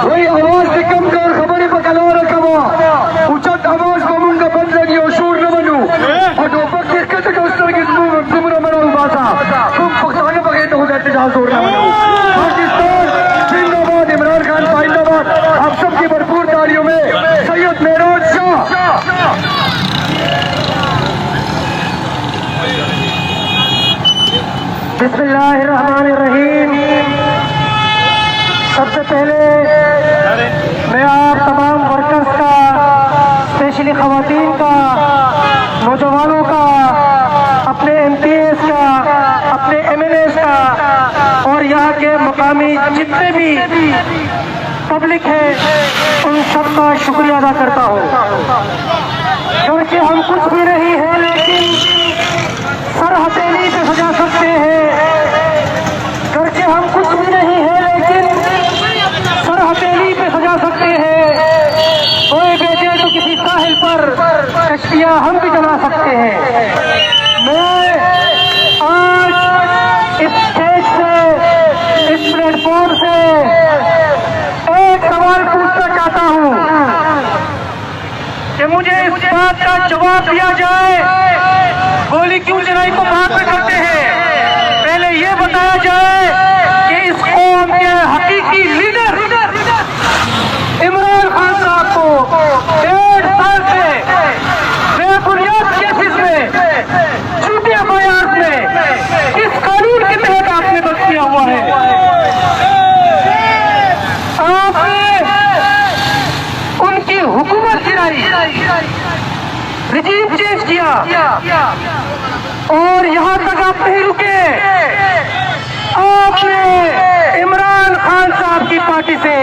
वही आवाज से कम कर खबरी पकड़ो रखवा उचित आवाज बमुंगा बदलगी और शोर न बनू और दोपहर किस कते का उस तरह की तुमरा मरा बासा तुम पकड़ाने पकड़े तो हो जाते जहां शोर न बनू पाकिस्तान जिंदाबाद इमरान खान जिंदाबाद आप सबकी भरपूर तालियों में सैयद मेहराज शाह। बिस्मिल्लाहिर्रहमानिर्रहीम। सबसे पहले मैं आप तमाम वर्कर्स का, स्पेशली खवातीन का, नौजवानों का, अपने MPs का, अपने MLAs का और यहाँ के मकामी जितने भी पब्लिक है उन सबका शुक्रिया अदा करता हूँ। क्योंकि हम कुछ भी नहीं है लेकिन सर हथेली पे सजा सकते हैं, करके हम कुछ भी नहीं है लेकिन सर हथेली पे सजा सकते हैं। कोई बेचे तो किसी साहिल पर कश्तियां हम भी चला सकते हैं। मैं आज इस स्टेज से, इस प्लेटफॉर्म से एक सवाल पूछना चाहता हूं कि मुझे इस बात का जवाब दिया जाए, गोली क्यों चलाई को बाद में करते हैं, पहले ये बताया जाए कि इस कौम के हकीकी लीडर इमरान खान साहब को 1.5 साल से बेबुनियाद केसेस में, झूठे एफआईआर में इस कानून के तहत आपने बंद किया हुआ है। आपने उनकी हुकूमत गिराई, रिजीम चेंज किया और यहाँ तक आप नहीं रुके। आपने इमरान खान साहब की पार्टी से